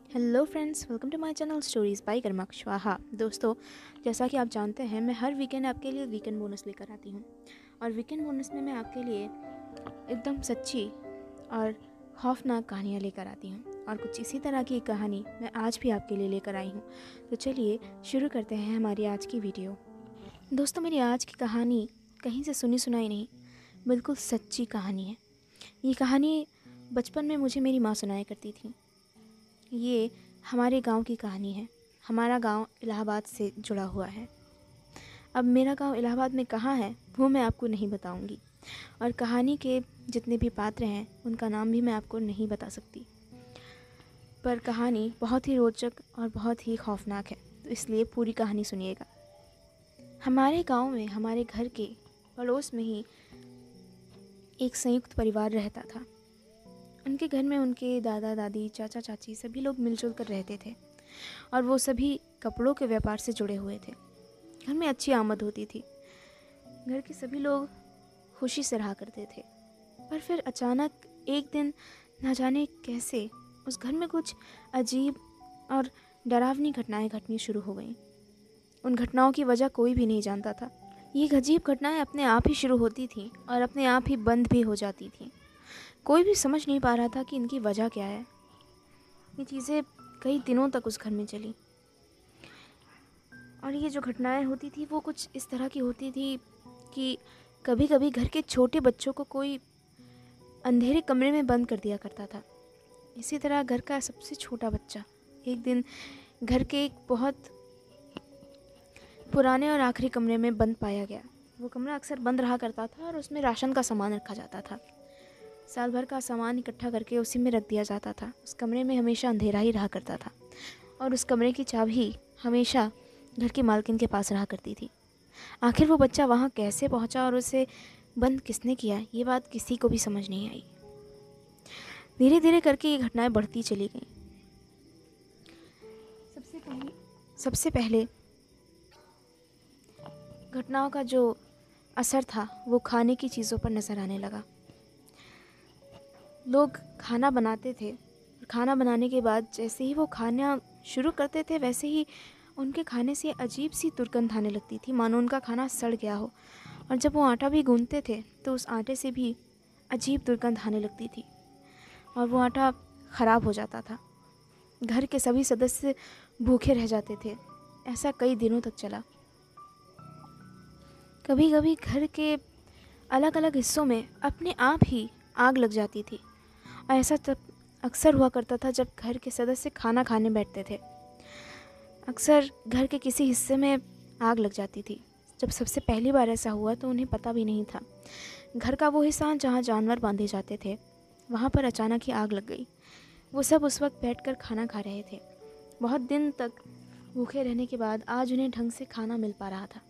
Hello friends, welcome to my channel stories by Karma Kushwaha. दोस्तों, जैसा कि आप जानते हैं, मैं हर वीकेंड आपके लिए वीकेंड बोनस लेकर आती हूँ। और वीकेंड बोनस में मैं आपके लिए एकदम सच्ची और खौफनाक कहानियाँ लेकर आती हूँ। और कुछ इसी तरह की कहानी मैं आज भी आपके लिए लेकर आई हूँ। तो चलिए शुरू करते हैं हमारी आज की वीडियो। दोस्तों, मेरी आज की कहानी कहीं से सुनी सुनाई नहीं, बिल्कुल सच्ची कहानी है। ये कहानी बचपन में मुझे मेरी माँ सुनाया करती थी। ये हमारे गांव की कहानी है। हमारा गांव इलाहाबाद से जुड़ा हुआ है। अब मेरा गांव इलाहाबाद में कहाँ है वो मैं आपको नहीं बताऊंगी, और कहानी के जितने भी पात्र हैं उनका नाम भी मैं आपको नहीं बता सकती। पर कहानी बहुत ही रोचक और बहुत ही खौफनाक है, तो इसलिए पूरी कहानी सुनिएगा। हमारे गांव में हमारे घर के पड़ोस में ही एक संयुक्त परिवार रहता था। उनके घर में उनके दादा दादी, चाचा चाची सभी लोग मिलजुल कर रहते थे, और वो सभी कपड़ों के व्यापार से जुड़े हुए थे। घर में अच्छी आमद होती थी। घर के सभी लोग खुशी से रहा करते थे। पर फिर अचानक एक दिन न जाने कैसे उस घर में कुछ अजीब और डरावनी घटनाएं घटनी शुरू हो गईं। उन घटनाओं की वजह कोई भी नहीं जानता था। ये अजीब घटनाएं अपने आप ही शुरू होती थीं और अपने आप ही बंद भी हो जाती थीं। कोई भी समझ नहीं पा रहा था कि इनकी वजह क्या है। ये चीज़ें कई दिनों तक उस घर में चली, और ये जो घटनाएं होती थी वो कुछ इस तरह की होती थी कि कभी कभी घर के छोटे बच्चों को कोई अंधेरे कमरे में बंद कर दिया करता था। इसी तरह घर का सबसे छोटा बच्चा एक दिन घर के एक बहुत पुराने और आखिरी कमरे में बंद पाया गया। वो कमरा अक्सर बंद रहा करता था और उसमें राशन का सामान रखा जाता था। साल भर का सामान इकट्ठा करके उसी में रख दिया जाता था। उस कमरे में हमेशा अंधेरा ही रहा करता था, और उस कमरे की चाबी हमेशा घर की मालकिन के पास रहा करती थी। आखिर वो बच्चा वहाँ कैसे पहुँचा और उसे बंद किसने किया, ये बात किसी को भी समझ नहीं आई। धीरे धीरे करके ये घटनाएं बढ़ती चली गईं। सबसे पहले घटनाओं का जो असर था वो खाने की चीज़ों पर नज़र आने लगा। लोग खाना बनाते थे, और खाना बनाने के बाद जैसे ही वो खाना शुरू करते थे वैसे ही उनके खाने से अजीब सी दुर्गंध आने लगती थी, मानो उनका खाना सड़ गया हो। और जब वो आटा भी गूंथते थे तो उस आटे से भी अजीब दुर्गंध आने लगती थी, और वो आटा ख़राब हो जाता था। घर के सभी सदस्य भूखे रह जाते थे। ऐसा कई दिनों तक चला। कभी कभी घर के अलग अलग हिस्सों में अपने आप ही आग लग जाती थी, और ऐसा तब अक्सर हुआ करता था जब घर के सदस्य खाना खाने बैठते थे। अक्सर घर के किसी हिस्से में आग लग जाती थी। जब सबसे पहली बार ऐसा हुआ तो उन्हें पता भी नहीं था। घर का वो हिस्सा जहाँ जानवर बांधे जाते थे वहाँ पर अचानक ही आग लग गई। वो सब उस वक्त बैठकर खाना खा रहे थे। बहुत दिन तक भूखे रहने के बाद आज उन्हें ढंग से खाना मिल पा रहा था।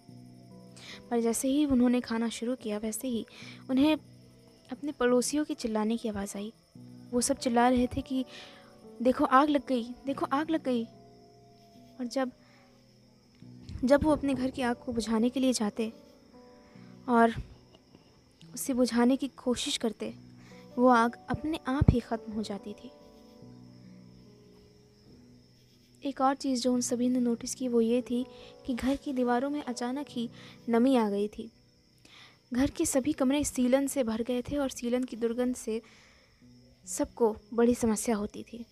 पर जैसे ही उन्होंने खाना शुरू किया वैसे ही उन्हें अपने पड़ोसियों की चिल्लाने की आवाज़ आई। वो सब चिल्ला रहे थे कि देखो आग लग गई, देखो आग लग गई। और जब वो अपने घर की आग को बुझाने के लिए जाते और उसे बुझाने की कोशिश करते, वो आग अपने आप ही ख़त्म हो जाती थी। एक और चीज़ जो उन सभी ने नोटिस की वो ये थी कि घर की दीवारों में अचानक ही नमी आ गई थी। घर के सभी कमरे सीलन से भर गए थे, और सीलन की दुर्गंध से सबको बड़ी समस्या होती थी।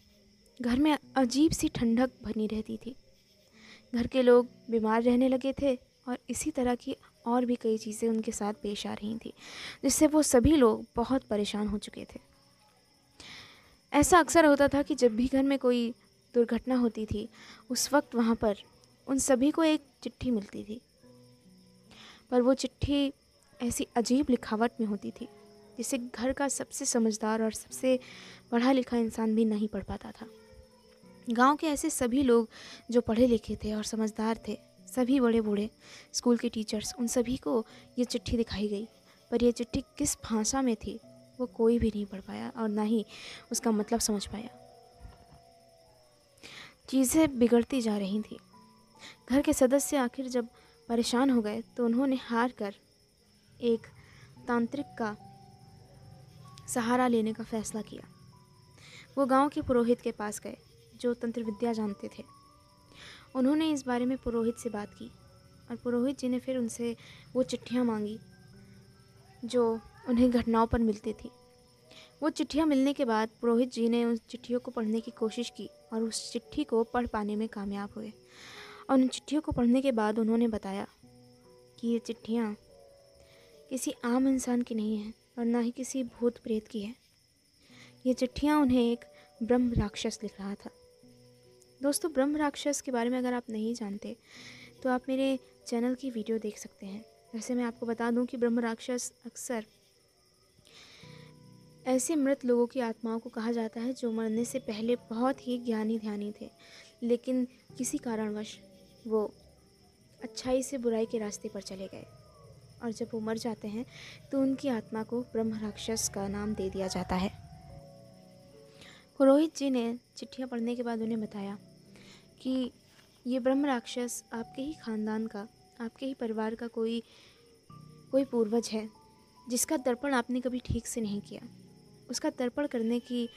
घर में अजीब सी ठंडक बनी रहती थी। घर के लोग बीमार रहने लगे थे, और इसी तरह की और भी कई चीज़ें उनके साथ पेश आ रही थी, जिससे वो सभी लोग बहुत परेशान हो चुके थे। ऐसा अक्सर होता था कि जब भी घर में कोई दुर्घटना होती थी उस वक्त वहाँ पर उन सभी को एक चिट्ठी मिलती थी। पर वो चिट्ठी ऐसी अजीब लिखावट में होती थी जिसे घर का सबसे समझदार और सबसे पढ़ा लिखा इंसान भी नहीं पढ़ पाता था। गांव के ऐसे सभी लोग जो पढ़े लिखे थे और समझदार थे, सभी बड़े बूढ़े, स्कूल के टीचर्स, उन सभी को ये चिट्ठी दिखाई गई। पर यह चिट्ठी किस भाषा में थी वो कोई भी नहीं पढ़ पाया, और ना ही उसका मतलब समझ पाया। चीज़ें बिगड़ती जा रही थी। घर के सदस्य आखिर जब परेशान हो गए तो उन्होंने हार कर एक तांत्रिक का सहारा लेने का फैसला किया। वो गांव के पुरोहित के पास गए जो तंत्र विद्या जानते थे। उन्होंने इस बारे में पुरोहित से बात की और पुरोहित जी ने फिर उनसे वो चिट्ठियाँ मांगी जो उन्हें घटनाओं पर मिलती थी। वो चिट्ठियाँ मिलने के बाद पुरोहित जी ने उन चिट्ठियों को पढ़ने की कोशिश की और उस चिट्ठी को पढ़ पाने में कामयाब हुए। और उन चिट्ठियों को पढ़ने के बाद उन्होंने बताया कि ये चिट्ठियाँ किसी आम इंसान की नहीं हैं और ना ही किसी भूत प्रेत की है। ये चिट्ठियाँ उन्हें एक ब्रह्म राक्षस लिख रहा था। दोस्तों, ब्रह्म राक्षस के बारे में अगर आप नहीं जानते तो आप मेरे चैनल की वीडियो देख सकते हैं। वैसे मैं आपको बता दूं कि ब्रह्म राक्षस अक्सर ऐसे मृत लोगों की आत्माओं को कहा जाता है जो मरने से पहले बहुत ही ज्ञानी ध्यानी थे, लेकिन किसी कारणवश वो अच्छाई से बुराई के रास्ते पर चले गए और जब वो मर जाते हैं तो उनकी आत्मा को ब्रह्म राक्षस का नाम दे दिया जाता है। पुरोहित जी ने चिट्ठियाँ पढ़ने के बाद उन्हें बताया कि ये ब्रह्म राक्षस आपके ही खानदान का, आपके ही परिवार का कोई पूर्वज है जिसका तर्पण आपने कभी ठीक से नहीं किया। उसका तर्पण करने की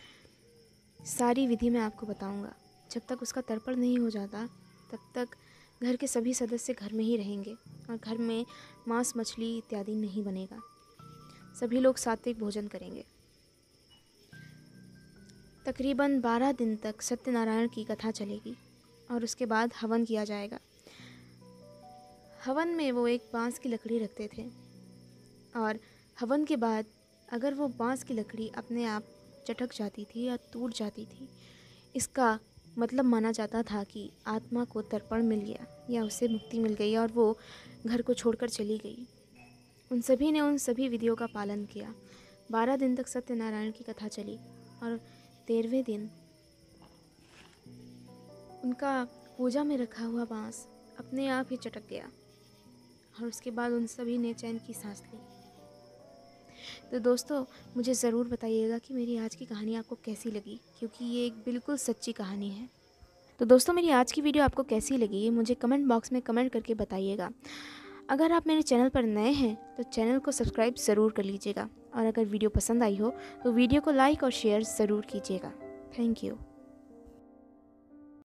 सारी विधि मैं आपको बताऊंगा। जब तक उसका तर्पण नहीं हो जाता तब तक घर के सभी सदस्य घर में ही रहेंगे और घर में मांस मछली इत्यादि नहीं बनेगा। सभी लोग सात्विक भोजन करेंगे। तकरीबन 12 दिन तक सत्यनारायण की कथा चलेगी और उसके बाद हवन किया जाएगा। हवन में वो एक बांस की लकड़ी रखते थे और हवन के बाद अगर वो बांस की लकड़ी अपने आप चटक जाती थी या टूट जाती थी, इसका मतलब माना जाता था कि आत्मा को तर्पण मिल गया या उसे मुक्ति मिल गई और वो घर को छोड़कर चली गई। उन सभी ने उन सभी विधियों का पालन किया। 12 दिन तक सत्यनारायण की कथा चली और 13वें दिन उनका पूजा में रखा हुआ बांस अपने आप ही चटक गया और उसके बाद उन सभी ने चैन की सांस ली। तो दोस्तों, मुझे ज़रूर बताइएगा कि मेरी आज की कहानी आपको कैसी लगी, क्योंकि ये एक बिल्कुल सच्ची कहानी है। तो दोस्तों, मेरी आज की वीडियो आपको कैसी लगी ये मुझे कमेंट बॉक्स में कमेंट करके बताइएगा। अगर आप मेरे चैनल पर नए हैं तो चैनल को सब्सक्राइब ज़रूर कर लीजिएगा और अगर वीडियो पसंद आई हो तो वीडियो को लाइक और शेयर ज़रूर कीजिएगा। Thank you.